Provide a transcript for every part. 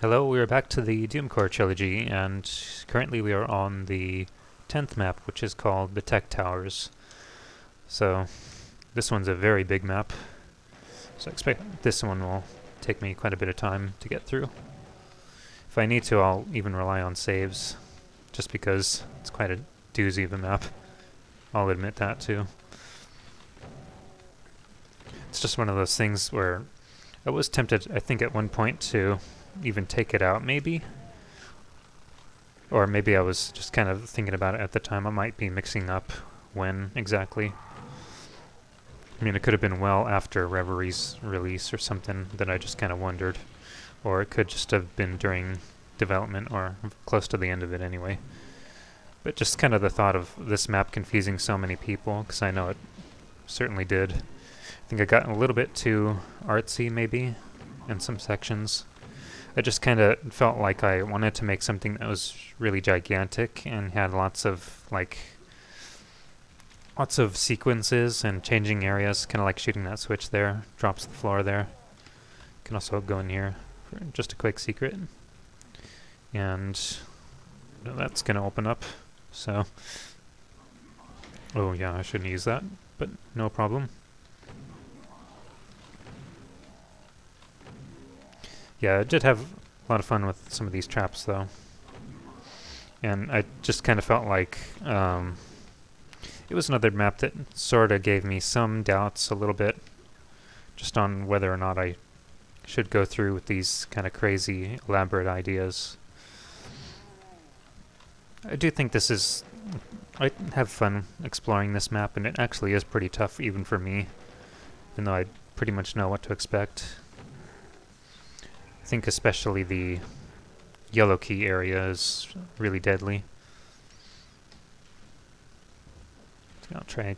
Hello, we are back to the Doomcore Trilogy, and currently we are on the 10th map, which is called the Tech Towers. So, this one's a very big map, so I expect this one will take me quite a bit of time to get through. If I need to, I'll even rely on saves, just because it's quite a doozy of a map. I'll admit that too. It's just one of those things where I was tempted, I think at one point, to even take it out, maybe. Or maybe I was just kind of thinking about it at the time. I might be mixing up when exactly. I mean, it could have been well after Reverie's release or something that I just kind of wondered. Or it could just have been during development or close to the end of it anyway. But just kind of the thought of this map confusing so many people, because I know it certainly did. I think I got a little bit too artsy, maybe, in some sections. I just kind of felt like I wanted to make something that was really gigantic and had lots of sequences and changing areas, kind of like shooting that switch there, drops the floor there. Can also go in here for just a quick secret. And that's going to open up, so... Oh yeah, I shouldn't use that, but no problem. Yeah, I did have a lot of fun with some of these traps, though. And I just kind of felt like it was another map that sort of gave me some doubts a little bit, just on whether or not I should go through with these kind of crazy, elaborate ideas. I do think this is... I have fun exploring this map, and it actually is pretty tough even for me, even though I pretty much know what to expect. I think especially the yellow key area is really deadly. So I'll try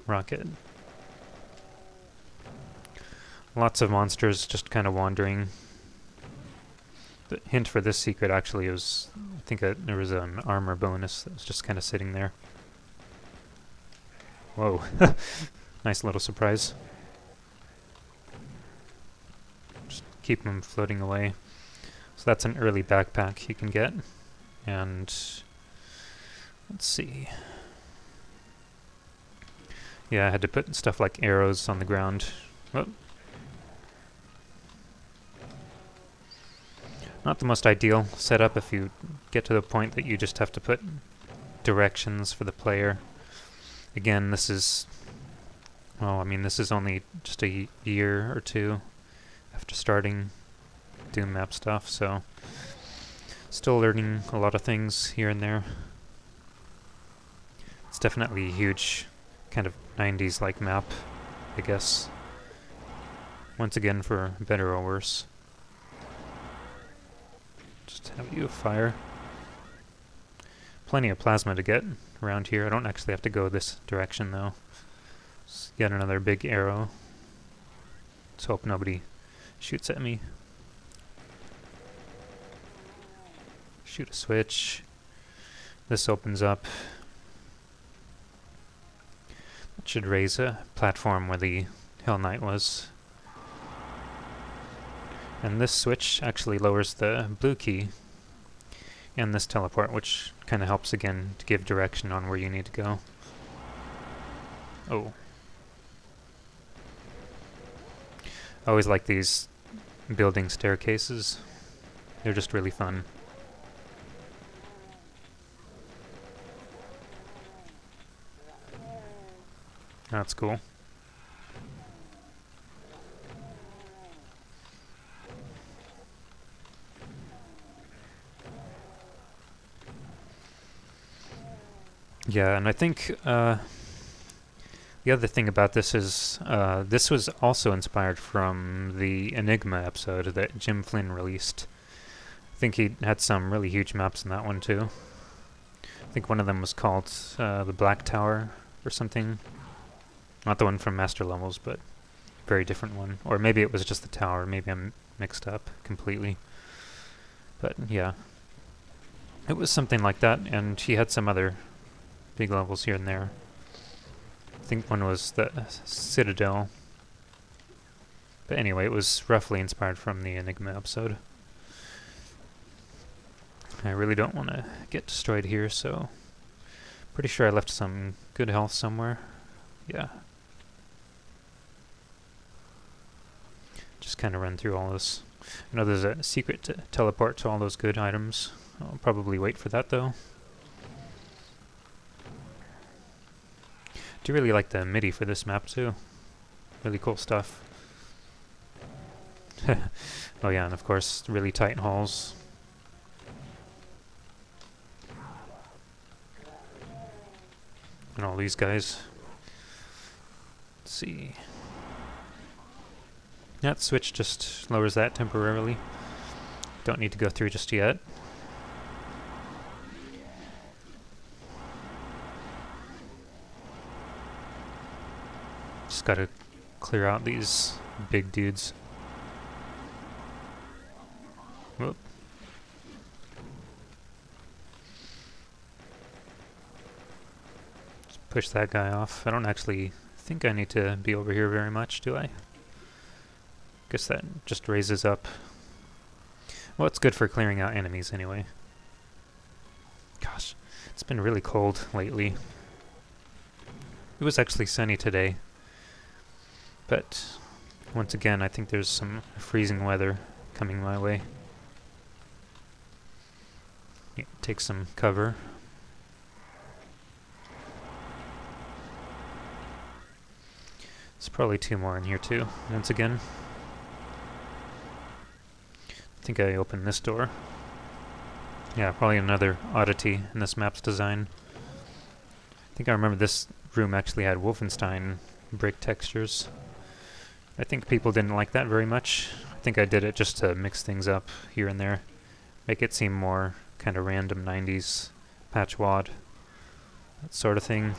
rocket. Lots of monsters just kind of wandering. The hint for this secret actually was, I think there was an armor bonus that was just kind of sitting there. Whoa, nice little surprise. Keep them floating away. So that's an early backpack you can get. And let's see. Yeah, I had to put stuff like arrows on the ground. Oh. Not the most ideal setup if you get to the point that you just have to put directions for the player. Again, this is... Well, I mean, this is only just a year or two after starting Doom map stuff, so still learning a lot of things here and there. It's definitely a huge kind of 90s-like map, I guess. Once again, for better or worse. Just have you fire. Plenty of plasma to get around here. I don't actually have to go this direction, though. Just get another big arrow. Let's hope nobody shoots at me. Shoot a switch. This opens up. That should raise a platform where the Hell Knight was. And this switch actually lowers the blue key. And this teleport, which kind of helps again to give direction on where you need to go. Oh. I always like these building staircases. They're just really fun. That's cool. Yeah, and I think the other thing about this is this was also inspired from the Enigma episode that Jim Flynn released. I think he had some really huge maps in that one too. I think one of them was called the Black Tower or something. Not the one from Master Levels, but very different one. Or maybe it was just the tower. Maybe I'm mixed up completely. But yeah. It was something like that, and he had some other big levels here and there. I think one was the Citadel. But anyway, it was roughly inspired from the Enigma episode. I really don't want to get destroyed here, so pretty sure I left some good health somewhere. Yeah. Just kind of run through all this. I know there's a secret to teleport to all those good items. I'll probably wait for that though. Do really like the MIDI for this map too. Really cool stuff. Oh yeah, and of course, really tight halls. And all these guys. Let's see. That switch just lowers that temporarily. Don't need to go through just yet. Just gotta clear out these big dudes. Whoop. Just push that guy off. I don't actually think I need to be over here very much, do I? Guess that just raises up. Well, it's good for clearing out enemies anyway. Gosh, it's been really cold lately. It was actually sunny today. But once again, I think there's some freezing weather coming my way. Yeah, take some cover. There's probably two more in here too, once again. I think I opened this door. Yeah, probably another oddity in this map's design. I think I remember this room actually had Wolfenstein brick textures. I think people didn't like that very much. I think I did it just to mix things up here and there. Make it seem more kind of random 90s patchwad, that sort of thing.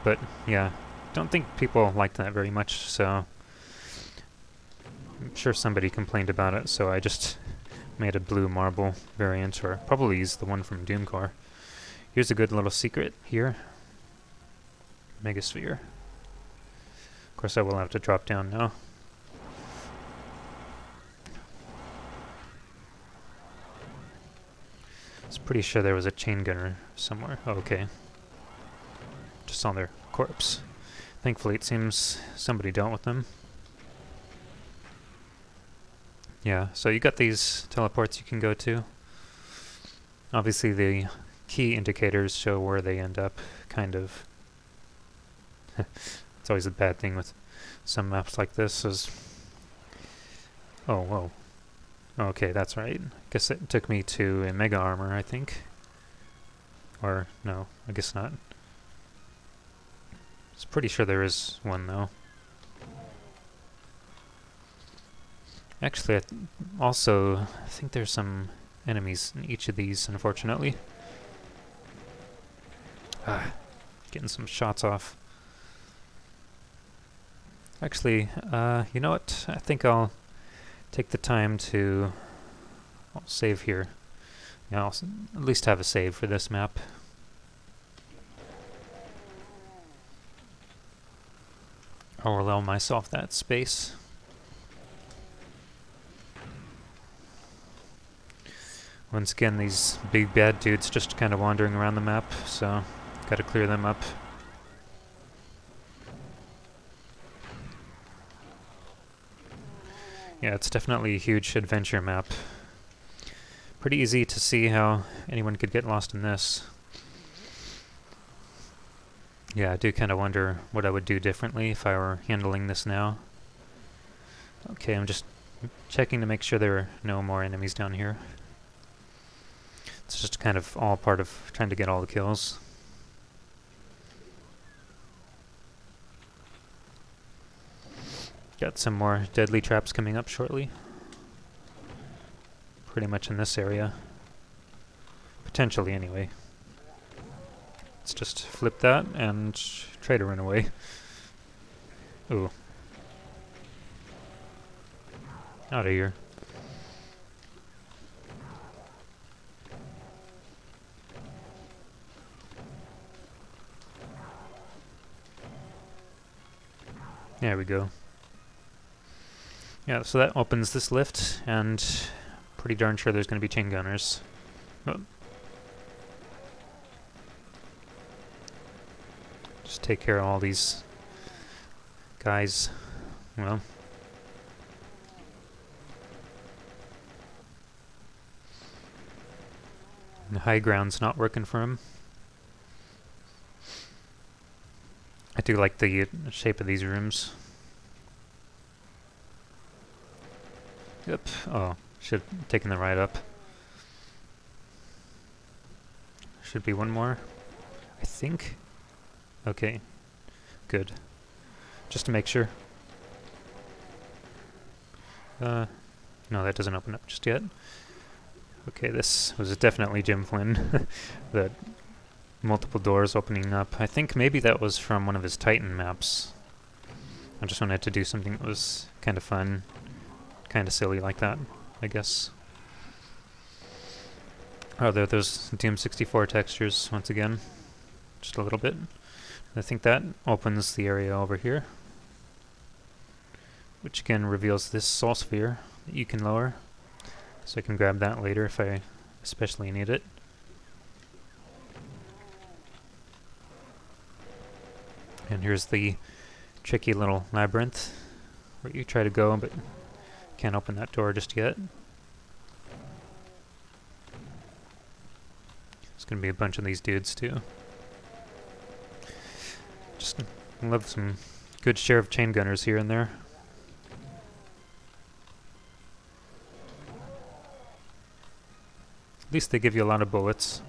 But yeah, don't think people liked that very much, so I'm sure somebody complained about it, so I just made a blue marble variant, or probably use the one from Doomcore. Here's a good little secret here. Megasphere. Of course I will have to drop down now. I was pretty sure there was a chain gunner somewhere. Oh, okay. Just on their corpse. Thankfully it seems somebody dealt with them. Yeah, so you got these teleports you can go to. Obviously the key indicators show where they end up, kind of. It's always a bad thing with some maps like this is... Oh, whoa. Okay, that's right. Guess it took me to a mega armor, I think. Or, no, I guess not. I was pretty sure there is one, though. Actually, I think there's some enemies in each of these, unfortunately. Ah, getting some shots off. Actually, you know what? I think I'll take the time to save here. Yeah, I'll at least have a save for this map. I'll allow myself that space. Once again, these big bad dudes just kind of wandering around the map, so gotta clear them up. Yeah, it's definitely a huge adventure map. Pretty easy to see how anyone could get lost in this. Yeah, I do kind of wonder what I would do differently if I were handling this now. Okay, I'm just checking to make sure there are no more enemies down here. It's just kind of all part of trying to get all the kills. Got some more deadly traps coming up shortly. Pretty much in this area. Potentially, anyway. Let's just flip that and try to run away. Ooh. Out of here. There we go. Yeah, so that opens this lift, and pretty darn sure there's going to be chain gunners. Oh. Just take care of all these guys. Well. The high ground's not working for him. I do like the shape of these rooms. Yep. Oh, should have taken the ride up. Should be one more, I think. Okay, good. Just to make sure. No, that doesn't open up just yet. Okay, this was definitely Jim Flynn. The multiple doors opening up. I think maybe that was from one of his Titan maps. I just wanted to do something that was kind of fun, kind of silly like that, I guess. Oh, there are those Doom 64 textures once again. Just a little bit. I think that opens the area over here, which again reveals this soul sphere that you can lower. So I can grab that later if I especially need it. And here's the tricky little labyrinth where you try to go but can't open that door just yet. There's gonna be a bunch of these dudes too. Just love some good share of chain gunners here and there. At least they give you a lot of bullets.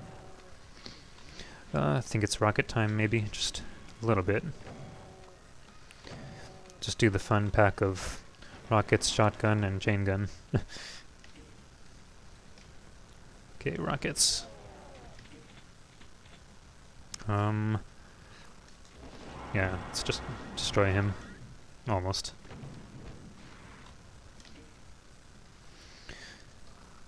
I think it's rocket time maybe, just a little bit. Just do the fun pack of rockets, shotgun, and chain gun. Okay, rockets. Yeah, let's just destroy him. Almost.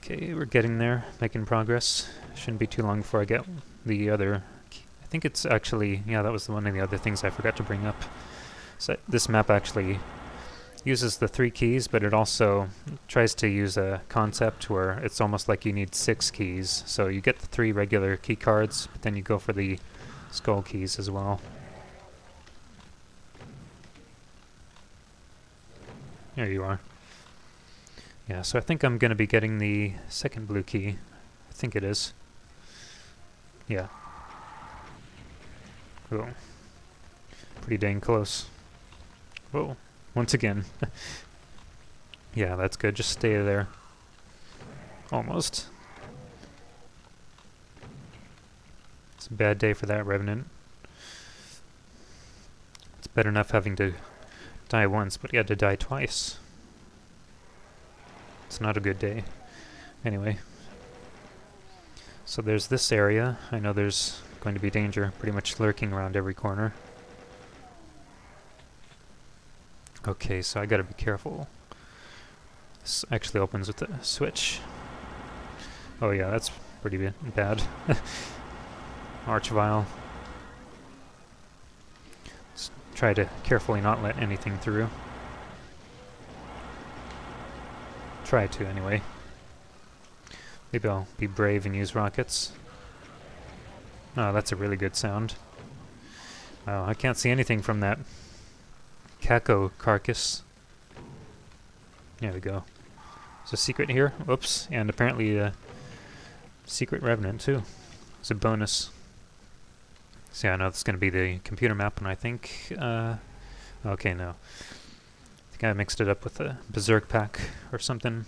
Okay, we're getting there, making progress. Shouldn't be too long before I get the other key. I think it's actually, yeah, that was one of the other things I forgot to bring up. So this map actually uses the 3 keys, but it also tries to use a concept where it's almost like you need 6 keys. So you get the 3 regular key cards, but then you go for the skull keys as well. There you are. Yeah, so I think I'm going to be getting the second blue key. I think it is. Yeah. Cool. Pretty dang close. Whoa. Once again. Yeah, that's good. Just stay there. Almost. It's a bad day for that Revenant. It's bad enough having to die once, but he had to die twice. It's not a good day. Anyway. So there's this area. I know there's going to be danger pretty much lurking around every corner. Okay, so I gotta be careful. This actually opens with a switch. Oh yeah, that's pretty bad. Archvile. Let's try to carefully not let anything through. Try to, anyway. Maybe I'll be brave and use rockets. Oh, that's a really good sound. Oh, I can't see anything from that Kako carcass. There we go. There's a secret here. Whoops. And apparently a secret Revenant too. It's a bonus. So yeah, I know it's going to be the computer map, and I think... okay, no. I think I mixed it up with a Berserk pack or something.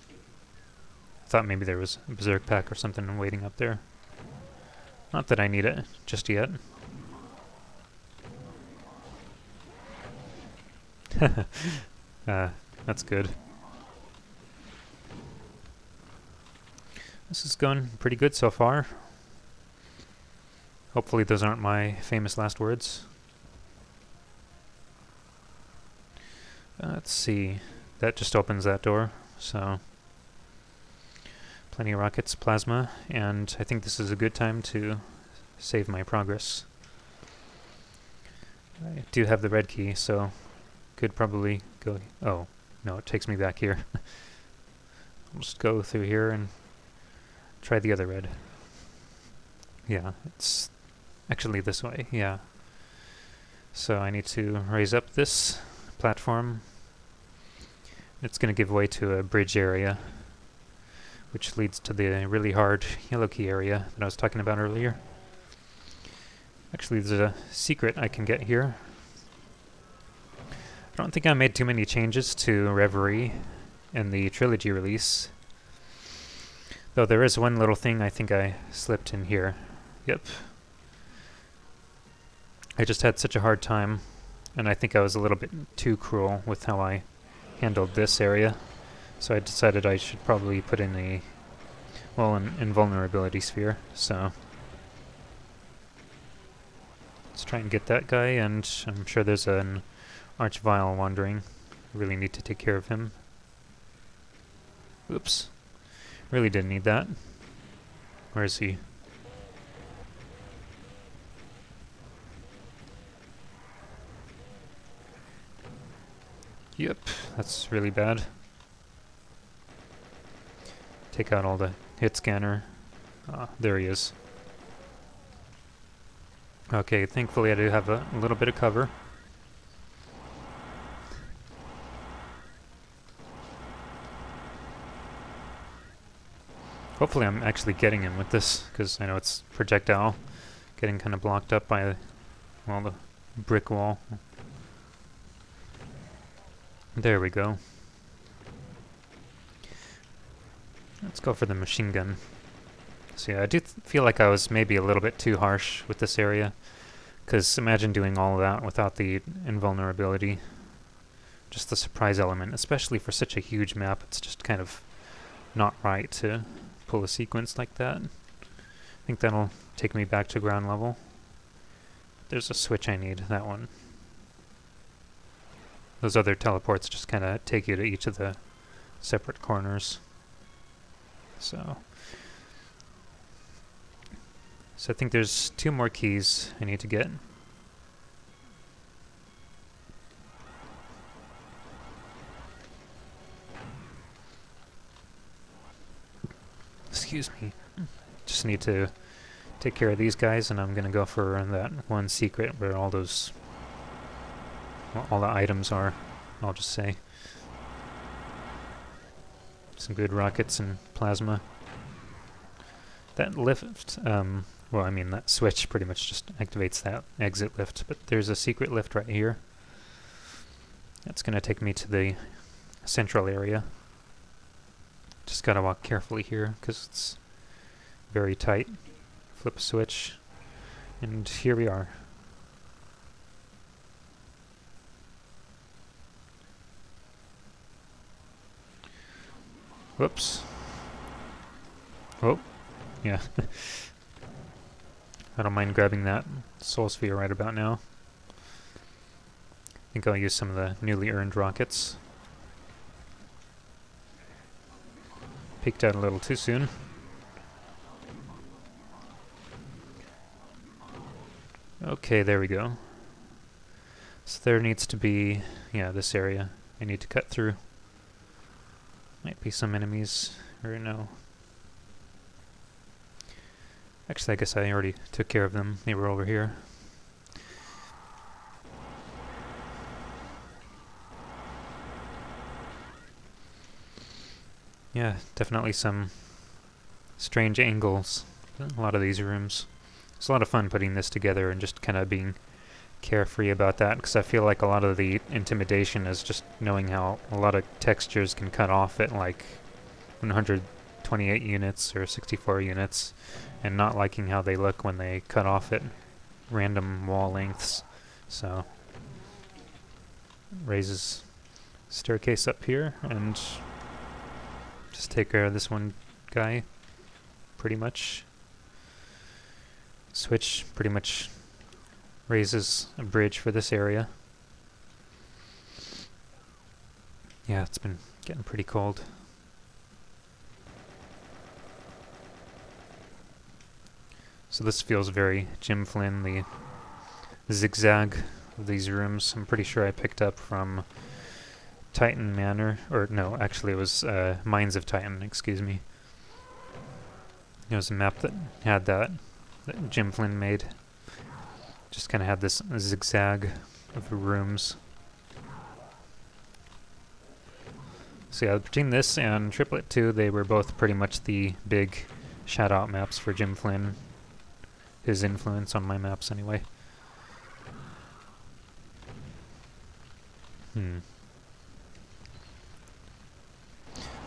I thought maybe there was a Berserk pack or something waiting up there. Not that I need it just yet. That's good. This is going pretty good so far. Hopefully those aren't my famous last words. Let's see. That just opens that door, so... Plenty of rockets, plasma, and I think this is a good time to save my progress. I do have the red key, so could probably go... Oh, no, it takes me back here. I'll just go through here and try the other red. Yeah, it's actually this way, yeah. So I need to raise up this platform. It's going to give way to a bridge area, which leads to the really hard yellow key area that I was talking about earlier. Actually, there's a secret I can get here. I don't think I made too many changes to Reverie in the Trilogy release. Though there is one little thing I think I slipped in here. Yep. I just had such a hard time, and I think I was a little bit too cruel with how I handled this area. So I decided I should probably put in a, well, an invulnerability sphere, so let's try and get that guy, and I'm sure there's an Archvile wandering. Really need to take care of him. Oops. Really didn't need that. Where is he? Yep, that's really bad. Take out all the hit scanner. There he is. Okay, thankfully I do have a little bit of cover. Hopefully I'm actually getting him with this, because I know it's projectile. Getting kind of blocked up by, well, the brick wall. There we go. Let's go for the machine gun. So yeah, I do feel like I was maybe a little bit too harsh with this area, because imagine doing all of that without the invulnerability. Just the surprise element, especially for such a huge map, it's just kind of not right to pull a sequence like that. I think that'll take me back to ground level. There's a switch I need, that one. Those other teleports just kind of take you to each of the separate corners. So I think there's 2 more keys I need to get. Excuse me. Just need to take care of these guys, and I'm gonna go for that one secret where all those, well, all the items are, I'll just say. Some good rockets and plasma. That lift, well, I mean, that switch pretty much just activates that exit lift, but there's a secret lift right here. That's gonna take me to the central area. Just gotta walk carefully here, because it's very tight. Flip a switch, and here we are. Whoops. Oh, yeah. I don't mind grabbing that soul sphere right about now. I think I'll use some of the newly earned rockets. Peeked out a little too soon. Okay, there we go. So there needs to be, yeah, this area I need to cut through. Might be some enemies, or no. Actually, I guess I already took care of them. They were over here. Yeah, definitely some strange angles in a lot of these rooms. It's a lot of fun putting this together and just kind of being carefree about that, because I feel like a lot of the intimidation is just knowing how a lot of textures can cut off at like 128 units or 64 units, and not liking how they look when they cut off at random wall lengths. So raises staircase up here, and just take care of this one guy, pretty much. Switch pretty much raises a bridge for this area. Yeah, it's been getting pretty cold. So this feels very Jim Flynn, the zigzag of these rooms. I'm pretty sure I picked up from Titan Manor, or no, actually it was Mines of Titan, excuse me. It was a map that had that Jim Flynn made. Just kind of had this zigzag of rooms. So yeah, between this and Triplet 2, they were both pretty much the big shout-out maps for Jim Flynn. His influence on my maps, anyway.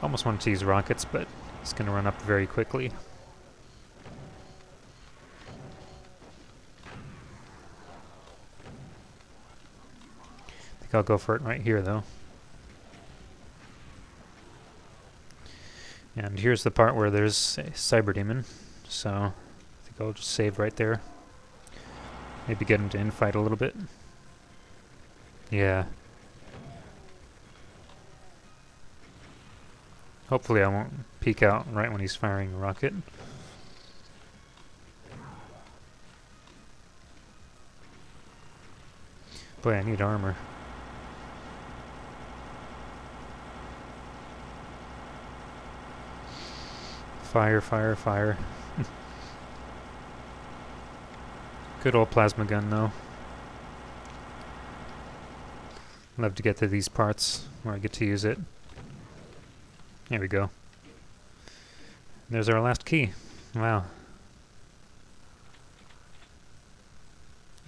Almost wanted to use rockets, but it's going to run up very quickly. I think I'll go for it right here, though. And here's the part where there's a cyber demon, so I think I'll just save right there. Maybe get him to infight a little bit. Yeah. Hopefully I won't peek out right when he's firing a rocket. Boy, I need armor. Fire, fire, fire. Good old plasma gun, though. Love to get to these parts where I get to use it. There we go. There's our last key. Wow.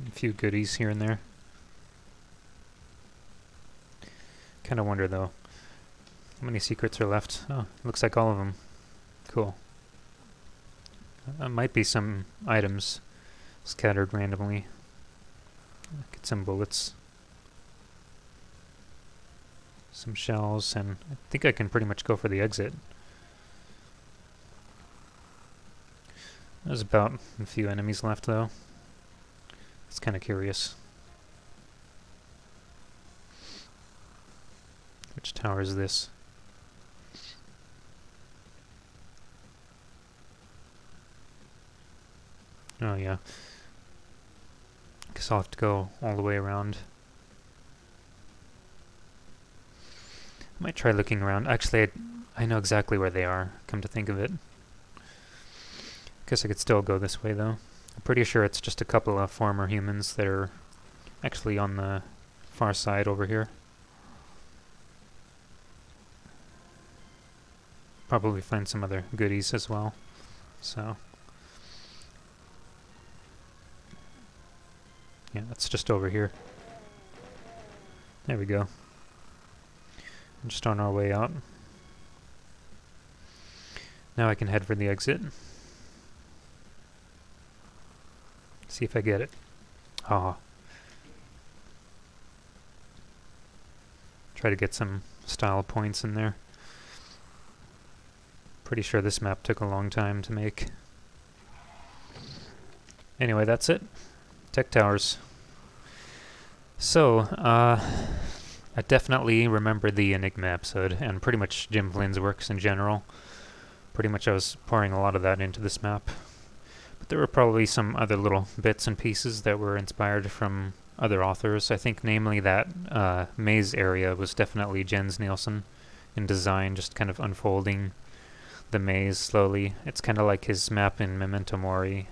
A few goodies here and there. Kind of wonder, though, how many secrets are left? Oh, looks like all of them. Cool. Might be some items scattered randomly. Get some bullets. Some shells, and I think I can pretty much go for the exit. There's about a few enemies left, though. It's kind of curious. Which tower is this? Oh yeah. Guess I'll have to go all the way around. I might try looking around. Actually, I know exactly where they are, come to think of it. Guess I could still go this way, though. I'm pretty sure it's just a couple of former humans that are actually on the far side over here. Probably find some other goodies as well. So yeah, that's just over here. There we go. Just on our way out. Now I can head for the exit. See if I get it. Ah. Try to get some style points in there. Pretty sure this map took a long time to make. Anyway, that's it. Tech Towers. So, I definitely remember the Enigma episode, and pretty much Jim Flynn's works in general. Pretty much I was pouring a lot of that into this map. But there were probably some other little bits and pieces that were inspired from other authors. I think namely that maze area was definitely Jens Nielsen in design, just kind of unfolding the maze slowly. It's kind of like his map in Memento Mori.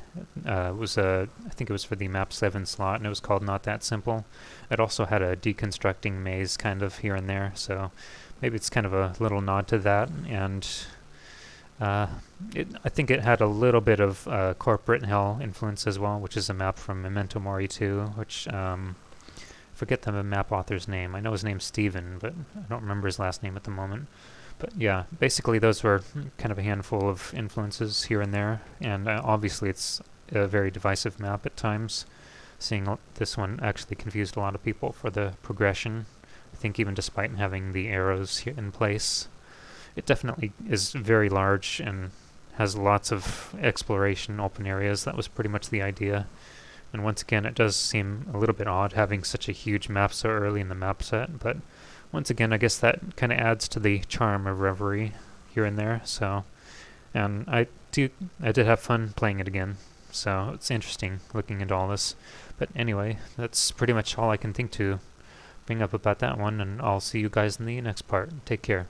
I think it was for the MAP10 slot, and it was called Not That Simple. It also had a deconstructing maze kind of here and there, so maybe it's kind of a little nod to that. And I think it had a little bit of Corporate Hell influence as well, which is a map from Memento Mori 2, which forget the map author's name. I know his name's Steven, but I don't remember his last name at the moment. But yeah, basically those were kind of a handful of influences here and there, and obviously it's a very divisive map at times. Seeing this one actually confused a lot of people for the progression. I think even despite having the arrows here in place, it definitely is very large and has lots of exploration, open areas. That was pretty much the idea. And once again, it does seem a little bit odd having such a huge map so early in the map set, but once again, I guess that kind of adds to the charm of Reverie here and there. So, and I did have fun playing it again. So it's interesting looking into all this. But anyway, that's pretty much all I can think to bring up about that one, and I'll see you guys in the next part. Take care.